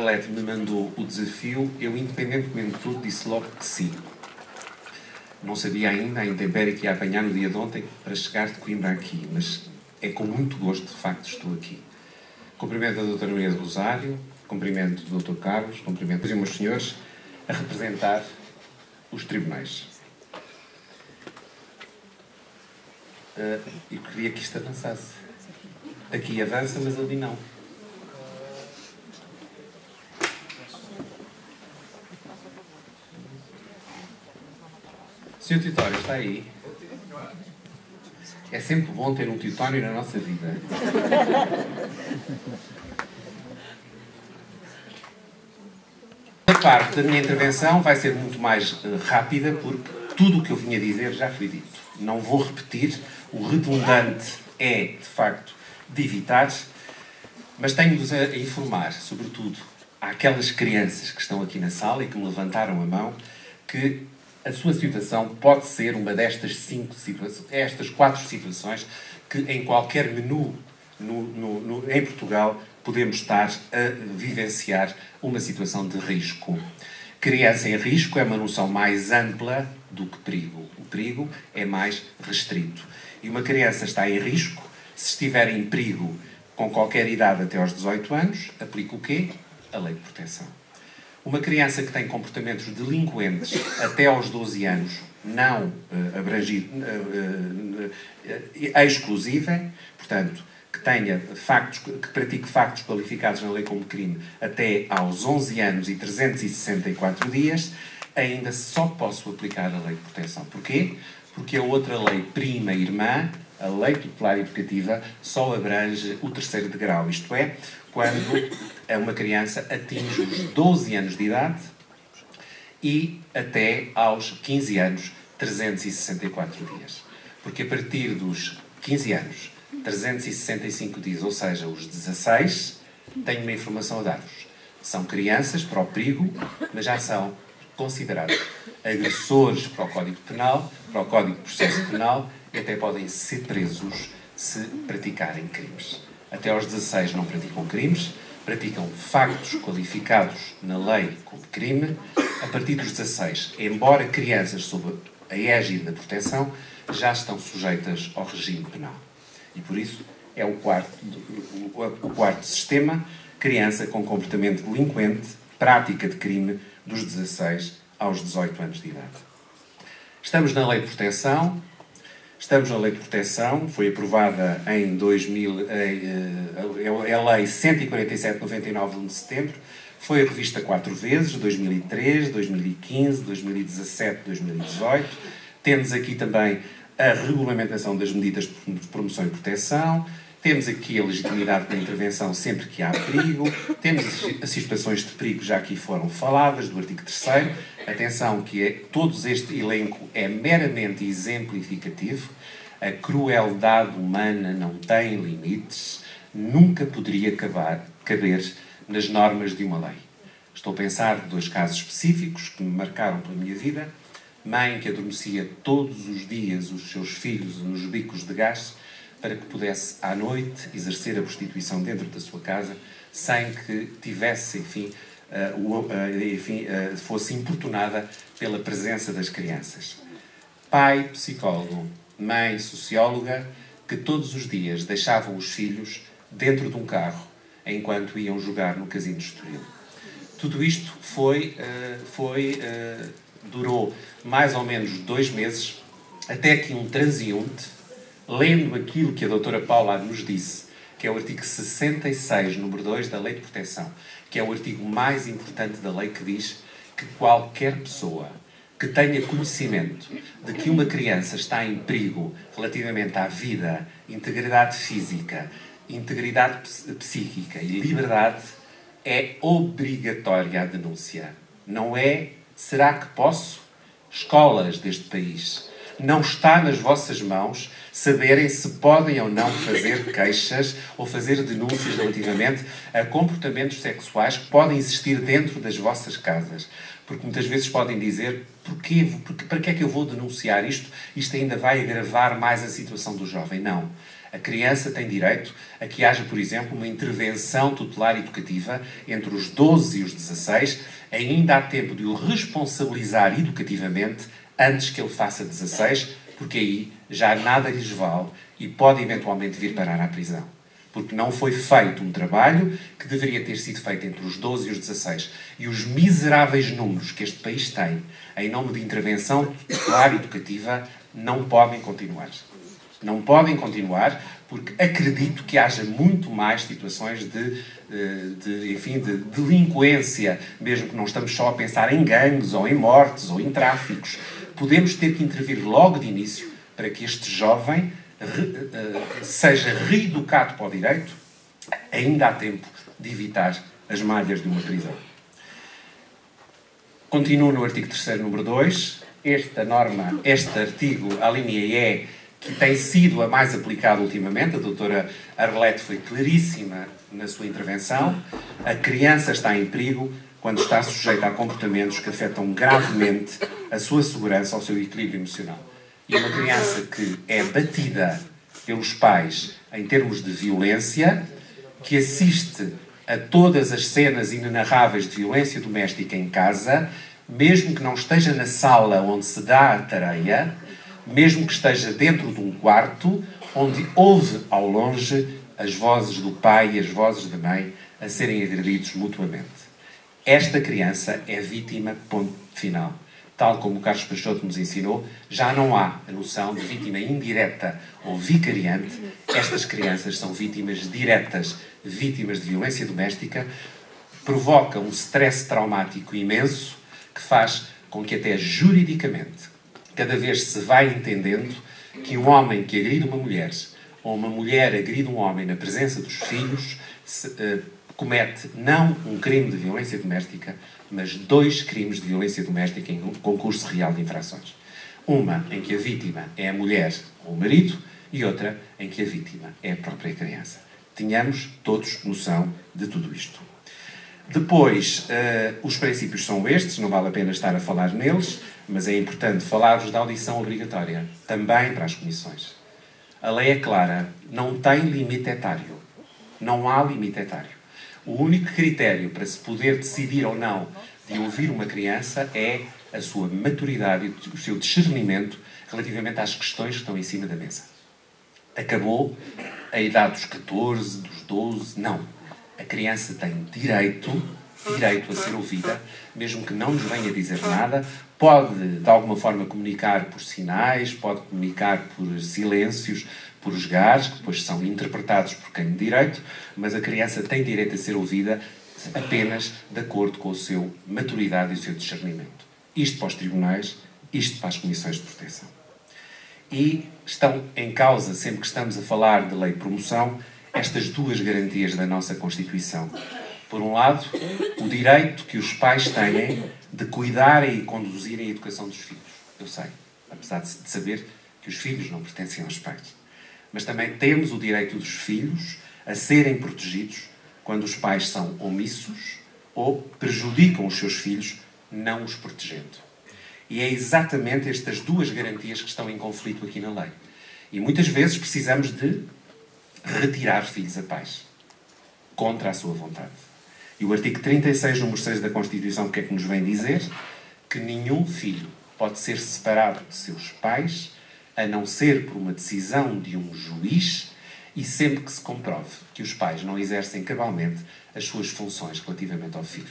Arlete me mandou o desafio, eu, independentemente de tudo, disse logo que sim. Não sabia ainda a intempérie que ia apanhar no dia de ontem para chegar de Coimbra aqui, mas é com muito gosto, de facto, estou aqui. Cumprimento a doutora Maria do Rosário, cumprimento do Dr. Carlos, cumprimento os meus senhores, a representar os tribunais. Eu queria que isto avançasse. Aqui avança, mas ali não. Sr. Titório, está aí? É sempre bom ter um Titório na nossa vida. A parte da minha intervenção vai ser muito mais rápida, porque tudo o que eu vinha dizer já foi dito. Não vou repetir, o redundante é, de facto, de evitar, mas tenho-vos a informar, sobretudo, àquelas crianças que estão aqui na sala e que me levantaram a mão, que a sua situação pode ser uma destas estas 4 situações que em qualquer menu em Portugal podemos estar a vivenciar uma situação de risco. Criança em risco é uma noção mais ampla do que perigo. O perigo é mais restrito. E uma criança está em risco se estiver em perigo com qualquer idade até aos 18 anos, aplica o quê? A lei de proteção. Uma criança que tem comportamentos delinquentes até aos 12 anos, não abrangido, exclusiva, portanto, que tenha factos, que pratique factos qualificados na lei como crime até aos 11 anos e 364 dias, ainda só posso aplicar a lei de proteção. Porquê? Porque a outra lei prima irmã, a lei tutelar educativa, só abrange o 3º degrau, isto é, quando uma criança atinge os 12 anos de idade e até aos 15 anos, 364 dias. Porque a partir dos 15 anos, 365 dias, ou seja, os 16, tenho uma informação a dar-vos. São crianças para o perigo, mas já são considerados agressores para o Código Penal, para o Código de Processo Penal, e até podem ser presos se praticarem crimes. Até aos 16 não praticam crimes, praticam factos qualificados na lei como crime. A partir dos 16, embora crianças sob a égide da proteção, já estão sujeitas ao regime penal. E por isso é o quarto sistema, criança com comportamento delinquente, prática de crime dos 16 aos 18 anos de idade. Estamos na lei de proteção. Foi aprovada em 2000, é a lei 147/99 de 1 de setembro, foi revista 4 vezes, 2003, 2015, 2017, 2018. Temos aqui também a regulamentação das medidas de promoção e proteção, temos aqui a legitimidade da intervenção sempre que há perigo, temos as situações de perigo já aqui foram faladas, do artigo 3º. Atenção que todo este elenco é meramente exemplificativo. A crueldade humana não tem limites, nunca poderia caber nas normas de uma lei. Estou a pensar de 2 casos específicos que me marcaram pela minha vida. Mãe que adormecia todos os dias os seus filhos nos bicos de gás para que pudesse, à noite, exercer a prostituição dentro da sua casa sem que tivesse, fosse importunada pela presença das crianças. Pai psicólogo, mãe socióloga, que todos os dias deixavam os filhos dentro de um carro enquanto iam jogar no Casino de Estoril. Tudo isto durou mais ou menos 2 meses, até que um transeunte, lendo aquilo que a doutora Paula nos disse, que é o artigo 66, número 2 da Lei de Proteção, que é o artigo mais importante da lei, que diz que qualquer pessoa que tenha conhecimento de que uma criança está em perigo relativamente à vida, integridade física, integridade psíquica e liberdade, é obrigatória a denúncia. Não é? Será que posso? Escolas deste país, não está nas vossas mãos saberem se podem ou não fazer queixas ou fazer denúncias relativamente a comportamentos sexuais que podem existir dentro das vossas casas. Porque muitas vezes podem dizer, para que é que eu vou denunciar isto? Isto ainda vai agravar mais a situação do jovem. Não. A criança tem direito a que haja, por exemplo, uma intervenção tutelar educativa entre os 12 e os 16, ainda há tempo de o responsabilizar educativamente antes que ele faça 16, porque aí já nada lhes vale e pode eventualmente vir parar à prisão. Porque não foi feito um trabalho que deveria ter sido feito entre os 12 e os 16. E os miseráveis números que este país tem em nome de intervenção tutelar educativa não podem continuar. Não podem continuar porque acredito que haja muito mais situações de delinquência, mesmo que não estamos só a pensar em gangues, ou em mortes, ou em tráficos. Podemos ter que intervir logo de início para que este jovem seja reeducado para o direito, ainda há tempo de evitar as malhas de uma prisão. Continuo no artigo 3º, número 2. Esta norma, este artigo, a linha E, que tem sido a mais aplicada ultimamente, a doutora Arlete foi claríssima na sua intervenção, a criança está em perigo quando está sujeita a comportamentos que afetam gravemente a sua segurança ou o seu equilíbrio emocional. E uma criança que é batida pelos pais em termos de violência, que assiste a todas as cenas inenarráveis de violência doméstica em casa, mesmo que não esteja na sala onde se dá a tareia, mesmo que esteja dentro de um quarto, onde ouve ao longe as vozes do pai e as vozes da mãe a serem agredidos mutuamente. Esta criança é vítima, ponto final. Tal como o Carlos Peixoto nos ensinou, já não há a noção de vítima indireta ou vicariante. Estas crianças são vítimas diretas, vítimas de violência doméstica, provocam um stress traumático imenso que faz com que até juridicamente, cada vez se vai entendendo que um homem que agride uma mulher ou uma mulher agride um homem na presença dos filhos comete não um crime de violência doméstica, mas 2 crimes de violência doméstica em um concurso real de infrações. Uma em que a vítima é a mulher ou o marido e outra em que a vítima é a própria criança. Tenhamos todos noção de tudo isto. Depois, os princípios são estes, não vale a pena estar a falar neles, mas é importante falar-vos da audição obrigatória, também para as comissões. A lei é clara, não tem limite etário. Não há limite etário. O único critério para se poder decidir ou não de ouvir uma criança é a sua maturidade e o seu discernimento relativamente às questões que estão em cima da mesa. Acabou a idade dos 14, dos 12, não. A criança tem direito a ser ouvida, mesmo que não nos venha dizer nada, pode de alguma forma comunicar por sinais, pode comunicar por silêncios, por esgares, que depois são interpretados por quem de direito, mas a criança tem direito a ser ouvida apenas de acordo com a sua maturidade e o seu discernimento. Isto para os tribunais, isto para as comissões de proteção. E estão em causa, sempre que estamos a falar de lei de promoção, estas 2 garantias da nossa Constituição. Por um lado, o direito que os pais têm de cuidarem e conduzirem a educação dos filhos. Eu sei, apesar de saber que os filhos não pertencem aos pais. Mas também temos o direito dos filhos a serem protegidos quando os pais são omissos ou prejudicam os seus filhos, não os protegendo. E é exatamente estas 2 garantias que estão em conflito aqui na lei. E muitas vezes precisamos de retirar filhos a pais, contra a sua vontade. E o artigo 36, número 6 da Constituição, o que é que nos vem dizer? Que nenhum filho pode ser separado de seus pais, a não ser por uma decisão de um juiz e sempre que se comprove que os pais não exercem cabalmente as suas funções relativamente ao filho.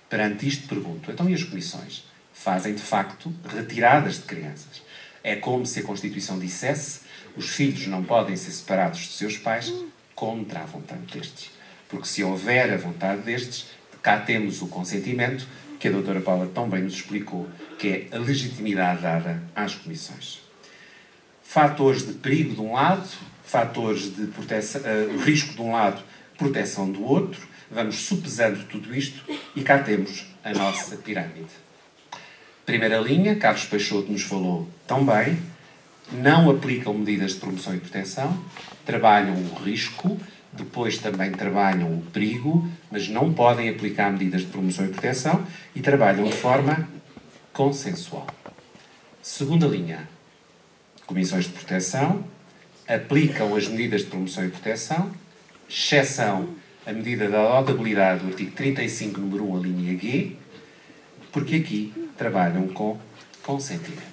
Perante isto, pergunto, então e as comissões? Fazem, de facto, retiradas de crianças. É como se a Constituição dissesse os filhos não podem ser separados de seus pais contra a vontade destes. Porque se houver a vontade destes, cá temos o consentimento, que a doutora Paula tão bem nos explicou, que é a legitimidade dada às comissões. Fatores de perigo de um lado, fatores de proteção, risco de um lado, proteção do outro. Vamos supesando tudo isto e cá temos a nossa pirâmide. Primeira linha, Carlos Peixoto nos falou tão bem, não aplicam medidas de promoção e proteção, trabalham o risco, depois também trabalham o perigo, mas não podem aplicar medidas de promoção e proteção e trabalham de forma consensual. Segunda linha, comissões de proteção, aplicam as medidas de promoção e proteção, exceção a medida da auditabilidade do artigo 35, número 1, a linha G, porque aqui trabalham com consentimentos.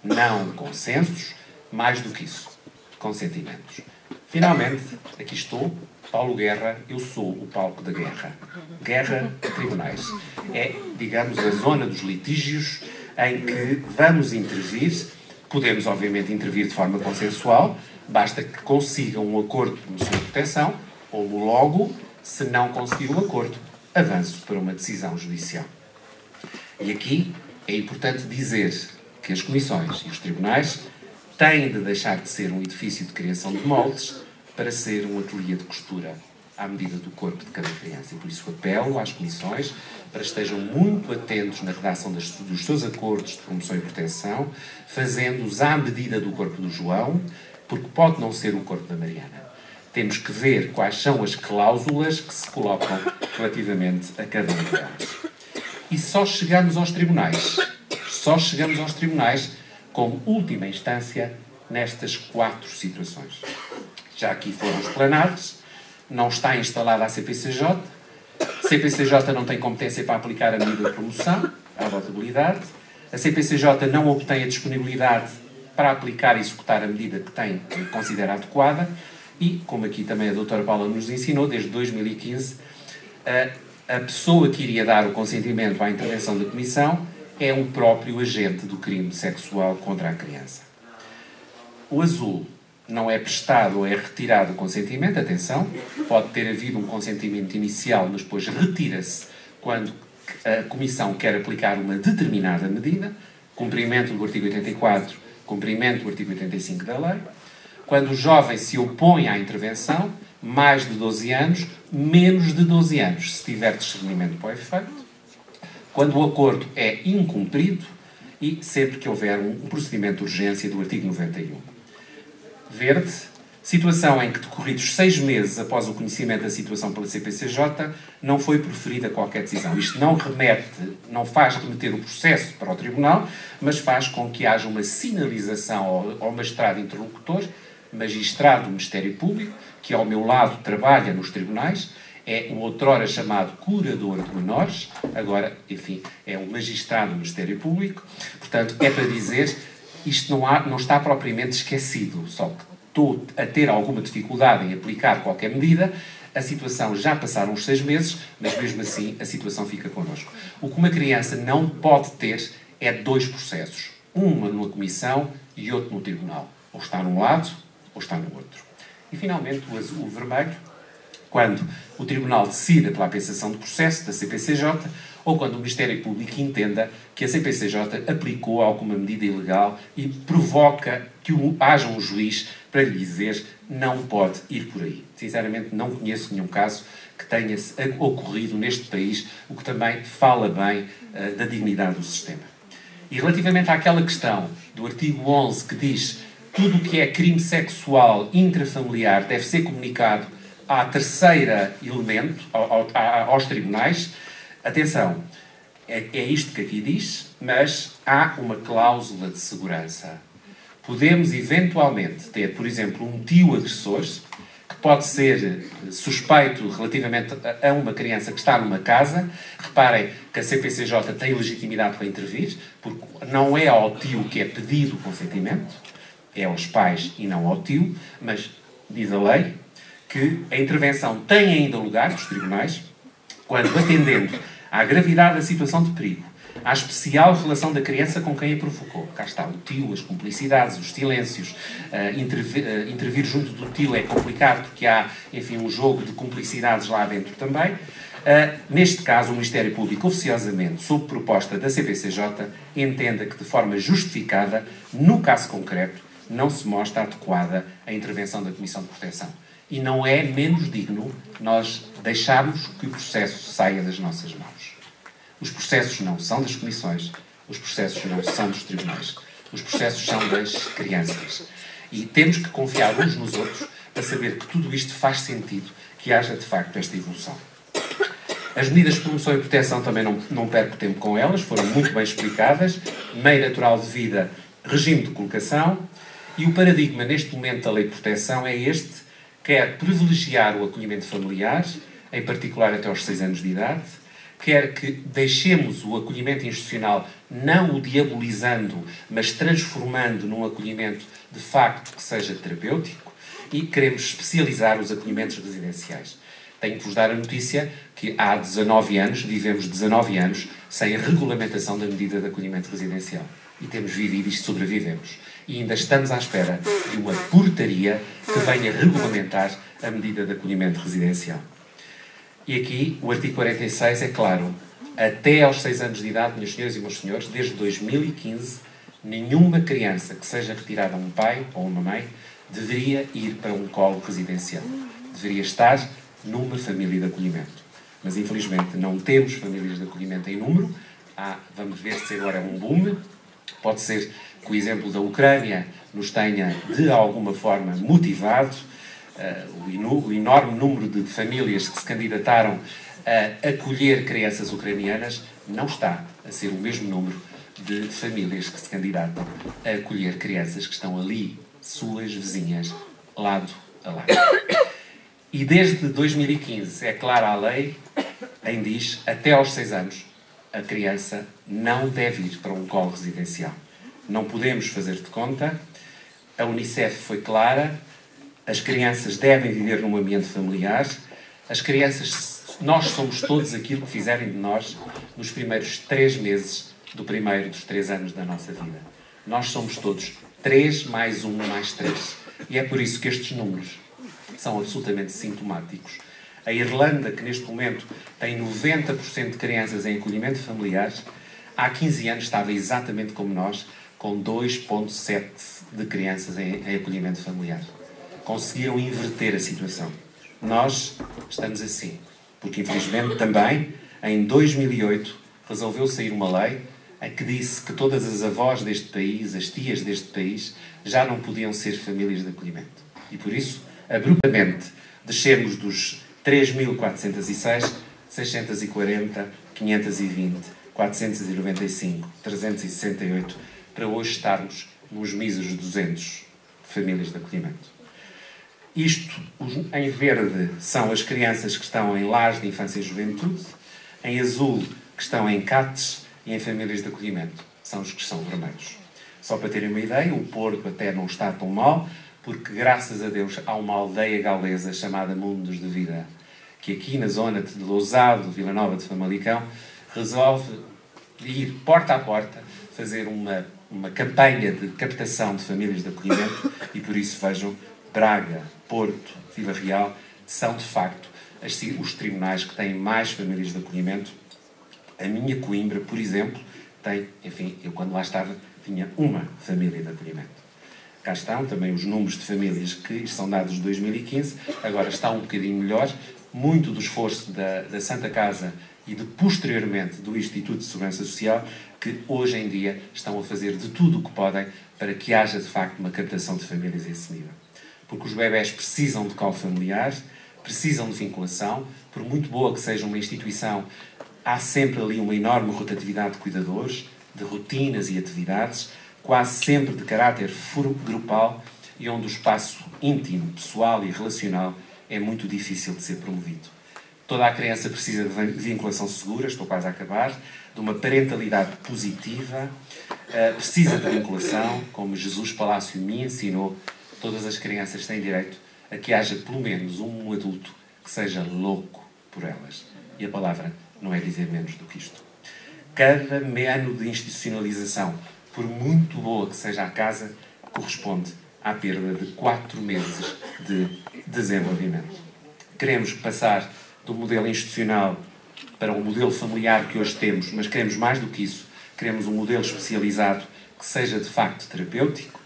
Não consensos, mais do que isso. Consentimentos. Finalmente, aqui estou, Paulo Guerra, eu sou o palco da guerra. Guerra de tribunais. É, digamos, a zona dos litígios em que vamos intervir. Podemos, obviamente, intervir de forma consensual, basta que consigam um acordo de promoção e proteção, ou logo, se não conseguir um acordo, avanço para uma decisão judicial. E aqui é importante dizer que as comissões e os tribunais têm de deixar de ser um edifício de criação de moldes para ser um ateliê de costura à medida do corpo de cada criança. E por isso apelo às comissões para que estejam muito atentos na redação dos seus acordos de promoção e proteção, fazendo-os à medida do corpo do João, porque pode não ser o corpo da Mariana. Temos que ver quais são as cláusulas que se colocam relativamente a cada uma delas. E só chegamos aos tribunais como última instância nestas 4 situações. Já aqui foram explanadas, não está instalada a CPCJ não tem competência para aplicar a medida de promoção, a auditabilidade, a CPCJ não obtém a disponibilidade para aplicar e executar a medida que tem que considera adequada e, como aqui também a doutora Paula nos ensinou, desde 2015, a pessoa que iria dar o consentimento à intervenção da Comissão é um próprio agente do crime sexual contra a criança. O azul não é prestado ou é retirado o consentimento, atenção, pode ter havido um consentimento inicial, mas depois retira-se quando a Comissão quer aplicar uma determinada medida, cumprimento do artigo 84, cumprimento do artigo 85 da lei. Quando o jovem se opõe à intervenção, mais de 12 anos, menos de 12 anos, se tiver discernimento para o efeito. Quando o acordo é incumprido e sempre que houver um procedimento de urgência do artigo 91. Verde, situação em que, decorridos 6 meses após o conhecimento da situação pela CPCJ, não foi proferida qualquer decisão. Isto não faz remeter o processo para o Tribunal, mas faz com que haja uma sinalização ao magistrado interlocutor, magistrado do Ministério Público, que ao meu lado trabalha nos tribunais, é o outrora chamado curador de menores, agora, enfim, é o magistrado do Ministério Público. Portanto, é para dizer, isto não está propriamente esquecido, só que estou a ter alguma dificuldade em aplicar qualquer medida, a situação já passaram os 6 meses, mas mesmo assim a situação fica connosco. O que uma criança não pode ter é 2 processos, uma numa comissão e outro no tribunal. Ou está num lado, ou está no outro. E finalmente o vermelho, quando o Tribunal decida pela apreciação do processo da CPCJ ou quando o Ministério Público entenda que a CPCJ aplicou alguma medida ilegal e provoca que haja um juiz para lhe dizer não pode ir por aí. Sinceramente, não conheço nenhum caso que tenha ocorrido neste país, o que também fala bem da dignidade do sistema. E relativamente àquela questão do artigo 11 que diz tudo o que é crime sexual intrafamiliar deve ser comunicado à terceira elemento, aos tribunais, atenção, é isto que aqui diz, mas há uma cláusula de segurança. Podemos eventualmente ter, por exemplo, um tio agressor, que pode ser suspeito relativamente a uma criança que está numa casa. Reparem que a CPCJ tem legitimidade para intervir, porque não é ao tio que é pedido o consentimento, é aos pais e não ao tio, mas diz a lei que a intervenção tem ainda lugar nos tribunais quando, atendendo à gravidade da situação de perigo, à especial relação da criança com quem a provocou. Cá está o tio, as cumplicidades, os silêncios. Intervir junto do tio é complicado porque há, enfim, um jogo de cumplicidades lá dentro também. Neste caso, o Ministério Público, oficiosamente, sob proposta da CPCJ, entenda que, de forma justificada, no caso concreto, não se mostra adequada a intervenção da Comissão de Proteção. E não é menos digno nós deixarmos que o processo saia das nossas mãos. Os processos não são das comissões, os processos não são dos tribunais. Os processos são das crianças. E temos que confiar uns nos outros para saber que tudo isto faz sentido, que haja de facto esta evolução. As medidas de promoção e proteção também não perco tempo com elas, foram muito bem explicadas. Meio natural de vida, regime de colocação. E o paradigma, neste momento, da lei de proteção é este: quer privilegiar o acolhimento familiar, em particular até aos 6 anos de idade, quer que deixemos o acolhimento institucional, não o diabolizando, mas transformando num acolhimento de facto que seja terapêutico, e queremos especializar os acolhimentos residenciais. Tenho que vos dar a notícia que há 19 anos, vivemos 19 anos, sem a regulamentação da medida de acolhimento residencial. E temos vivido isto, sobrevivemos. E ainda estamos à espera de uma portaria que venha regulamentar a medida de acolhimento residencial. E aqui, o artigo 46 é claro. Até aos 6 anos de idade, minhas senhoras e meus senhores, desde 2015, nenhuma criança que seja retirada a um pai ou uma mãe deveria ir para um colo residencial. Deveria estar numa família de acolhimento. Mas, infelizmente, não temos famílias de acolhimento em número. Vamos ver se agora é um boom. Pode ser que o exemplo da Ucrânia nos tenha, de alguma forma, motivado. O enorme número de famílias que se candidataram a acolher crianças ucranianas não está a ser o mesmo número de famílias que se candidatam a acolher crianças que estão ali, suas vizinhas, lado a lado. E desde 2015, é clara a lei, em diz, até aos 6 anos, a criança não deve ir para um colo residencial. Não podemos fazer de conta. A Unicef foi clara. As crianças devem viver num ambiente familiar. As crianças, nós somos todos aquilo que fizerem de nós nos primeiros 3 meses do primeiro dos 3 anos da nossa vida. Nós somos todos 3 mais 1 mais 3. E é por isso que estes números são absolutamente sintomáticos. A Irlanda, que neste momento tem 90% de crianças em acolhimento familiar, há 15 anos estava exatamente como nós, com 2,7% de crianças em acolhimento familiar. Conseguiram inverter a situação. Nós estamos assim. Porque, infelizmente, também, em 2008, resolveu sair uma lei em que disse que todas as avós deste país, as tias deste país, já não podiam ser famílias de acolhimento. E, por isso, abruptamente, descermos dos 3.406, 640, 520, 495, 368, para hoje estarmos nos míseros 200 famílias de acolhimento. Isto, em verde, são as crianças que estão em lares de infância e juventude, em azul, que estão em CATs e em famílias de acolhimento. São os que são vermelhos. Só para terem uma ideia, o Porto até não está tão mal, porque, graças a Deus, há uma aldeia galesa chamada Mundos de Vida, que aqui na zona de Lousado, Vila Nova de Famalicão, resolve ir porta a porta, fazer uma campanha de captação de famílias de acolhimento, e por isso vejam, Braga, Porto, Vila Real, são de facto os tribunais que têm mais famílias de acolhimento. A minha Coimbra, por exemplo, tem, enfim, eu quando lá estava, tinha uma família de acolhimento. Cá estão também os números de famílias que são dados de 2015, agora está um bocadinho melhor. Muito do esforço da Santa Casa e posteriormente do Instituto de Segurança Social, que hoje em dia estão a fazer de tudo o que podem para que haja de facto uma captação de famílias a esse nível. Porque os bebés precisam de colo familiar, precisam de vinculação, por muito boa que seja uma instituição, há sempre ali uma enorme rotatividade de cuidadores, de rotinas e atividades, quase sempre de caráter grupal, e onde o espaço íntimo, pessoal e relacional é muito difícil de ser promovido. Toda a criança precisa de vinculação segura, estou quase a acabar, de uma parentalidade positiva, precisa de vinculação, como Jesus Palácio me ensinou. Todas as crianças têm direito a que haja pelo menos um adulto que seja louco por elas. E a palavra não é dizer menos do que isto. Cada ano de institucionalização, por muito boa que seja a casa, corresponde à perda de 4 meses de desenvolvimento. Queremos passar do modelo institucional para o modelo familiar que hoje temos, mas queremos mais do que isso. Queremos um modelo especializado que seja de facto terapêutico.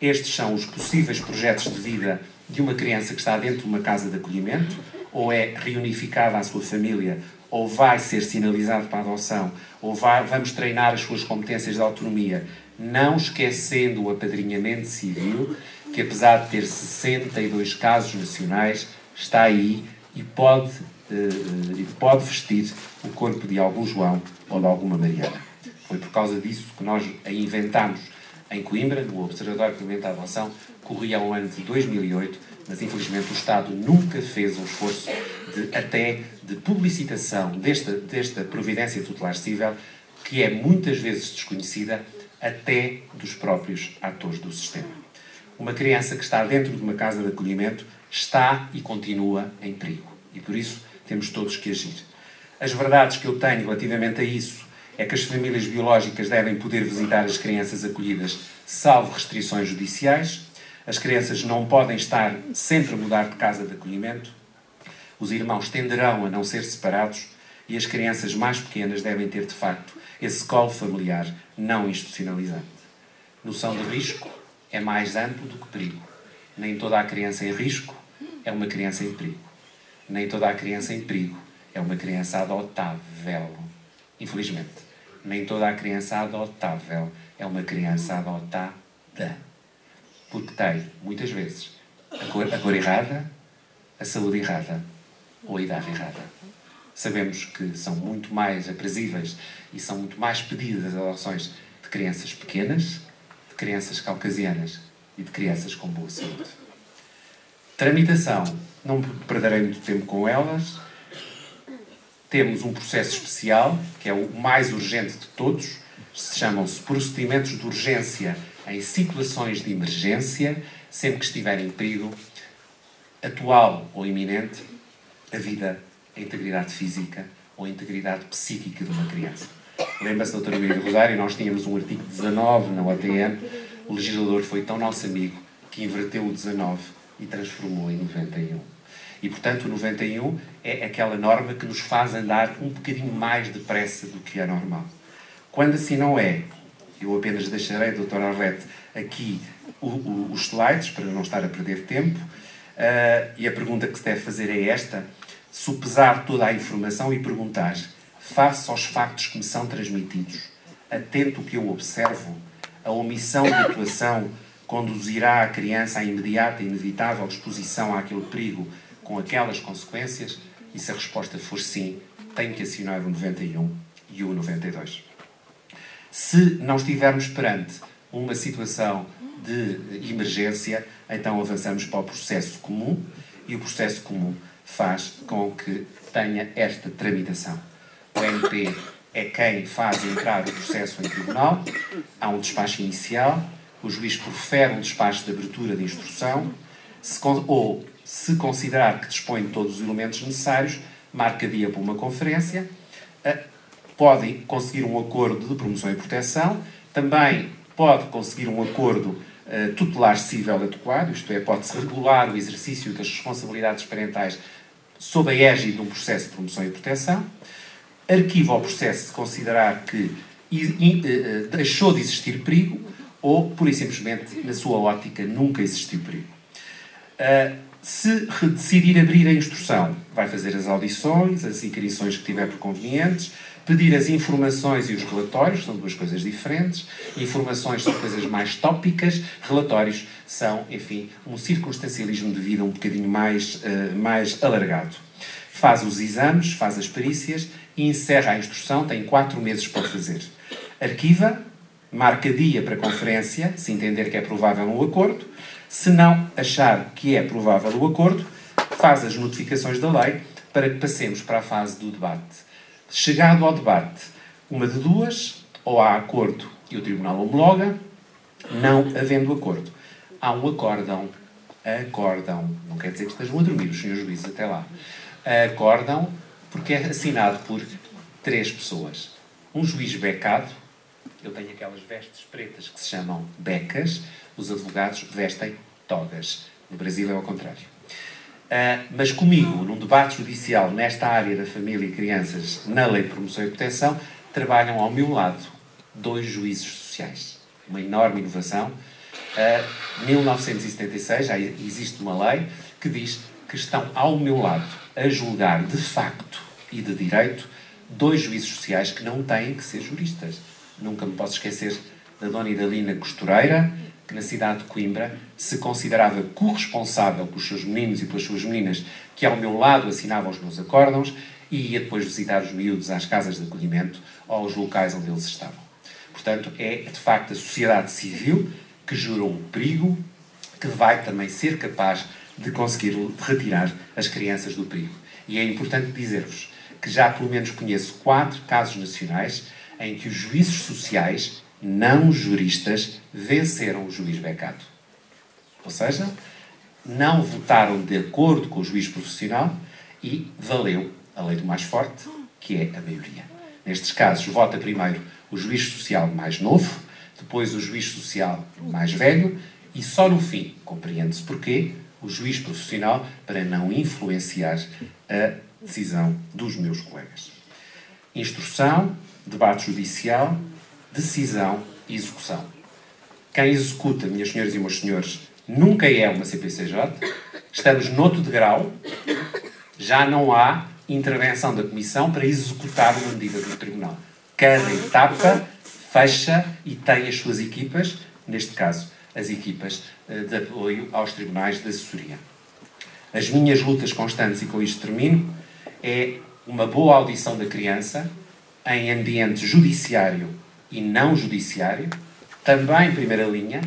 Estes são os possíveis projetos de vida de uma criança que está dentro de uma casa de acolhimento, ou é reunificada à sua família, ou vai ser sinalizado para a adoção, ou vamos treinar as suas competências de autonomia, não esquecendo o apadrinhamento civil, que apesar de ter 62 casos nacionais, está aí e pode vestir o corpo de algum João ou de alguma Mariana. Foi por causa disso que nós a inventámos em Coimbra, no Observatório Permanente da Adoção, corria o ano de 2008, mas infelizmente o Estado nunca fez um esforço de publicitação desta providência tutelar cível, que é muitas vezes desconhecida até dos próprios atores do sistema. Uma criança que está dentro de uma casa de acolhimento está e continua em perigo. E por isso temos todos que agir. As verdades que eu tenho relativamente a isso é que as famílias biológicas devem poder visitar as crianças acolhidas, salvo restrições judiciais. As crianças não podem estar sempre a mudar de casa de acolhimento. Os irmãos tenderão a não ser separados e as crianças mais pequenas devem ter, de facto, esse colo familiar não institucionalizante. Noção de risco é mais amplo do que perigo. Nem toda a criança em risco é uma criança em perigo. Nem toda a criança em perigo é uma criança adotável. Infelizmente. Nem toda a criança adotável é uma criança adotada. Porque tem, muitas vezes, a cor errada, a saúde errada ou a idade errada. Sabemos que são muito mais aprazíveis e são muito mais pedidas as adoções de crianças pequenas, de crianças caucasianas e de crianças com boa saúde. Tramitação. Não perderei muito tempo com elas. Temos um processo especial, que é o mais urgente de todos. Chamam-se procedimentos de urgência em situações de emergência, sempre que estiver em perigo atual ou iminente a vida, a integridade física ou a integridade psíquica de uma criança. Lembra-se, doutora Maria Rosário, nós tínhamos um artigo 19 na OTN, o legislador foi tão nosso amigo que inverteu o 19 e transformou em 91. E, portanto, o 91 é aquela norma que nos faz andar um bocadinho mais depressa do que é normal. Quando assim não é, eu apenas deixarei, doutora Arlete, aqui os slides, para não estar a perder tempo, e a pergunta que se deve fazer é esta: sopesar toda a informação e perguntar, face aos factos que me são transmitidos, atento ao que eu observo, a omissão de atuação conduzirá a criança à imediata e inevitável exposição àquele perigo com aquelas consequências? E se a resposta for sim, tenho que acionar o 91 e o 92. Se não estivermos perante uma situação de emergência, então avançamos para o processo comum, e o processo comum faz com que tenha esta tramitação. O MP é quem faz entrar o processo em tribunal, há um despacho inicial, o juiz profere um despacho de abertura de instrução, se considerar que dispõe de todos os elementos necessários, marca dia para uma conferência, pode conseguir um acordo de promoção e proteção, também pode conseguir um acordo tutelar cível adequado, isto é, pode-se regular o exercício das responsabilidades parentais sob a égide de um processo de promoção e proteção, arquiva o processo se considerar que deixou de existir perigo ou, pura e simplesmente, na sua ótica, nunca existiu perigo. Se decidir abrir a instrução, vai fazer as audições, as inquirições que tiver por convenientes, pedir as informações e os relatórios, são duas coisas diferentes. Informações são coisas mais tópicas, relatórios são, enfim, um circunstancialismo de vida um bocadinho mais alargado. Faz os exames, faz as perícias e encerra a instrução, tem 4 meses para fazer. Arquiva, marca dia para conferência, se entender que é provável um acordo. Se não achar que é provável o acordo, faz as notificações da lei para que passemos para a fase do debate. Chegado ao debate, uma de duas, ou há acordo e o Tribunal homologa, não havendo acordo. Há um acórdão, não quer dizer que estejam a dormir os senhores juízes até lá. Acórdão porque é assinado por 3 pessoas. Um juiz becado, eu tenho aquelas vestes pretas que se chamam becas, os advogados vestem togas. No Brasil é ao contrário. Mas comigo, num debate judicial nesta área da família e crianças, na Lei de Promoção e Proteção, trabalham ao meu lado 2 juízes sociais. Uma enorme inovação. Em 1976 já existe uma lei que diz que estão ao meu lado a julgar de facto e de direito 2 juízes sociais que não têm que ser juristas. Nunca me posso esquecer da dona Idalina Costureira, que na cidade de Coimbra se considerava corresponsável pelos seus meninos e pelas suas meninas, que ao meu lado assinavam os meus acórdãos e ia depois visitar os miúdos às casas de acolhimento ou aos locais onde eles estavam. Portanto, é de facto a sociedade civil que gerou um perigo que vai também ser capaz de conseguir retirar as crianças do perigo. E é importante dizer-vos que já pelo menos conheço 4 casos nacionais em que os juízes sociais, não juristas, venceram o juiz becado. Ou seja, não votaram de acordo com o juiz profissional e valeu a lei do mais forte, que é a maioria. Nestes casos, vota primeiro o juiz social mais novo, depois o juiz social mais velho e só no fim, compreende-se porquê, o juiz profissional, para não influenciar a decisão dos meus colegas. Instrução, debate judicial, decisão e execução. Quem executa, minhas senhoras e meus senhores, nunca é uma CPCJ. Estamos noutro degrau. Já não há intervenção da Comissão para executar uma medida do Tribunal. Cada etapa fecha e tem as suas equipas, neste caso, as equipas de apoio aos tribunais de assessoria. As minhas lutas constantes, e com isto termino, é uma boa audição da criança em ambiente judiciário e não judiciário, também primeira linha,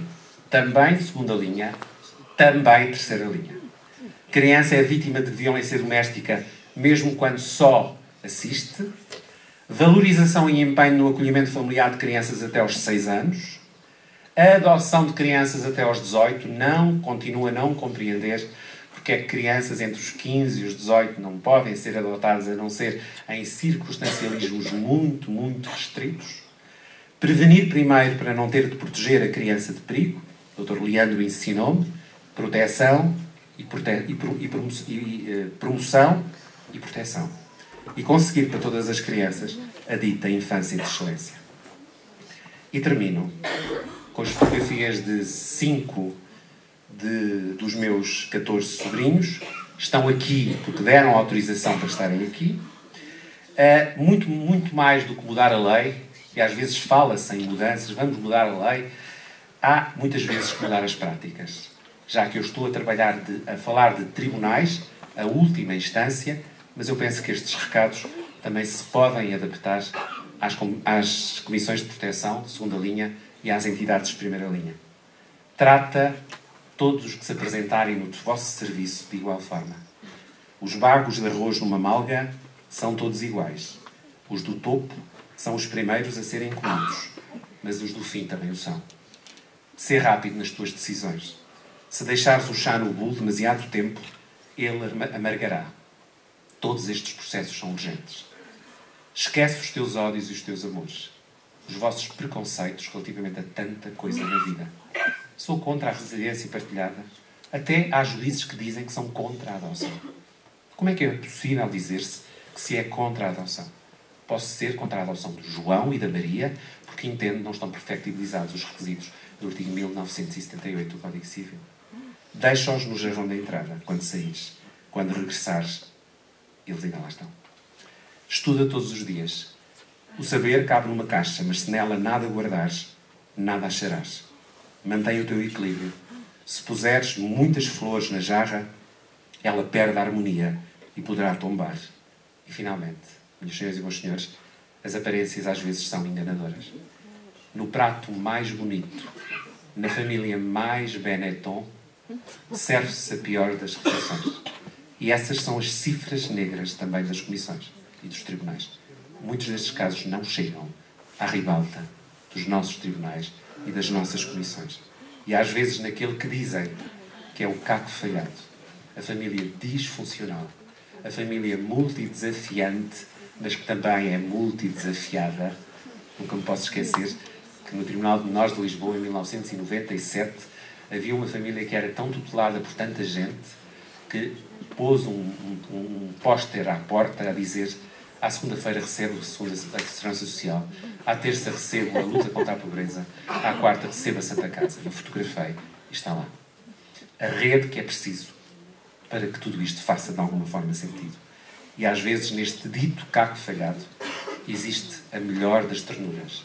também segunda linha, também terceira linha. Criança é vítima de violência doméstica mesmo quando só assiste. Valorização e empenho no acolhimento familiar de crianças até aos 6 anos. A adoção de crianças até aos 18 continua a não compreender porque é que crianças entre os 15 e os 18 não podem ser adotadas a não ser em circunstancialismos muito, muito restritos. Prevenir primeiro para não ter de proteger a criança de perigo. O Dr. Leandro ensinou-me. Proteção promoção e proteção. E conseguir para todas as crianças a dita infância de excelência. E termino com as fotografias de 5 dos meus 14 sobrinhos. Estão aqui porque deram autorização para estarem aqui. Muito mais do que mudar a lei, e às vezes fala-se em mudanças, vamos mudar a lei, há muitas vezes que mudar as práticas. Já que eu estou a falar de tribunais, a última instância, mas eu penso que estes recados também se podem adaptar às comissões de proteção, de segunda linha, e às entidades de primeira linha. Trata todos os que se apresentarem no vosso serviço de igual forma. Os bagos de arroz numa malga são todos iguais. Os do topo são os primeiros a serem comidos, mas os do fim também o são. Ser rápido nas tuas decisões. Se deixares o chá no bule demasiado tempo, ele amargará. Todos estes processos são urgentes. Esquece os teus ódios e os teus amores. Os vossos preconceitos relativamente a tanta coisa na vida. Sou contra a residência partilhada. Até há juízes que dizem que são contra a adoção. Como é que é possível dizer-se que se é contra a adoção? Posso ser contra a adoção do João e da Maria, porque entendo que não estão perfectibilizados os requisitos do artigo 1978 do Código Civil. Deixa-os no jarrão da entrada, quando saíres. Quando regressares, eles ainda lá estão. Estuda todos os dias. O saber cabe numa caixa, mas se nela nada guardares, nada acharás. Mantém o teu equilíbrio. Se puseres muitas flores na jarra, ela perde a harmonia e poderá tombar. E finalmente, minhas senhoras e meus senhores, as aparências às vezes são enganadoras. No prato mais bonito, na família mais Benetton, serve-se a pior das refeições. E essas são as cifras negras também das comissões e dos tribunais. Muitos destes casos não chegam à ribalta dos nossos tribunais e das nossas comissões. E às vezes naquele que dizem que é o caco falhado, a família disfuncional, a família multidesafiante, mas que também é multidesafiada. Nunca me posso esquecer que no Tribunal de Menores de Lisboa, em 1997, havia uma família que era tão tutelada por tanta gente que pôs um póster à porta a dizer: à segunda-feira recebo a Segurança Social, à terça recebo a luta contra a pobreza, à quarta recebo a Santa Casa. Eu fotografei e está lá. A rede que é preciso para que tudo isto faça de alguma forma sentido. E às vezes neste dito caco falhado existe a melhor das ternuras.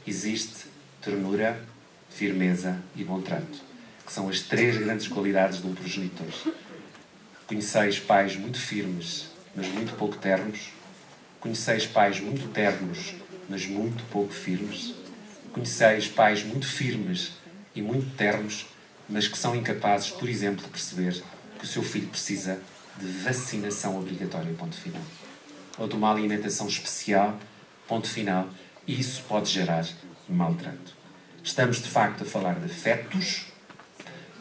Existe ternura, firmeza e bom trato, que são as 3 grandes qualidades de um progenitor. Conheceis pais muito firmes, mas muito pouco ternos. Conheceis pais muito ternos, mas muito pouco firmes. Conheceis pais muito firmes e muito ternos, mas que são incapazes, por exemplo, de perceber que o seu filho precisa de vacinação obrigatória, ponto final. Ou de uma alimentação especial, ponto final. E isso pode gerar maltrato. Estamos, de facto, a falar de afetos,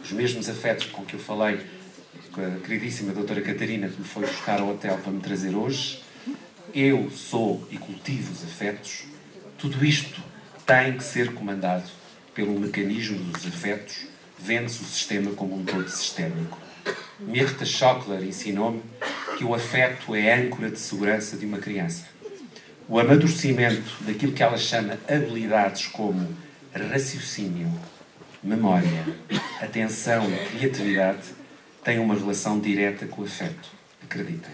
os mesmos afetos com que eu falei com a queridíssima doutora Catarina, que me foi buscar ao hotel para me trazer hoje. Eu sou e cultivo os afetos. Tudo isto tem que ser comandado pelo mecanismo dos afetos, vendo-se o sistema como um todo sistémico. Myrta Schockler ensinou-me que o afeto é a âncora de segurança de uma criança. O amadurecimento daquilo que ela chama habilidades como raciocínio, memória, atenção e criatividade tem uma relação direta com o afeto. Acreditem.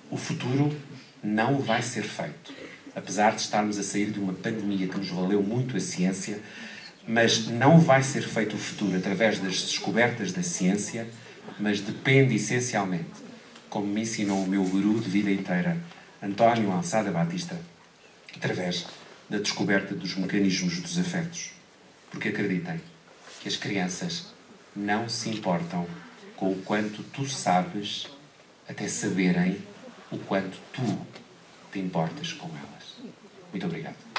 O futuro não vai ser feito. Apesar de estarmos a sair de uma pandemia que nos valeu muito a ciência, mas não vai ser feito o futuro através das descobertas da ciência, mas depende essencialmente, como me ensinou o meu guru de vida inteira, António Alçada Batista, através da descoberta dos mecanismos dos afetos. Porque acreditem que as crianças não se importam com o quanto tu sabes, até saberem o quanto tu te importas com elas. Muito obrigado.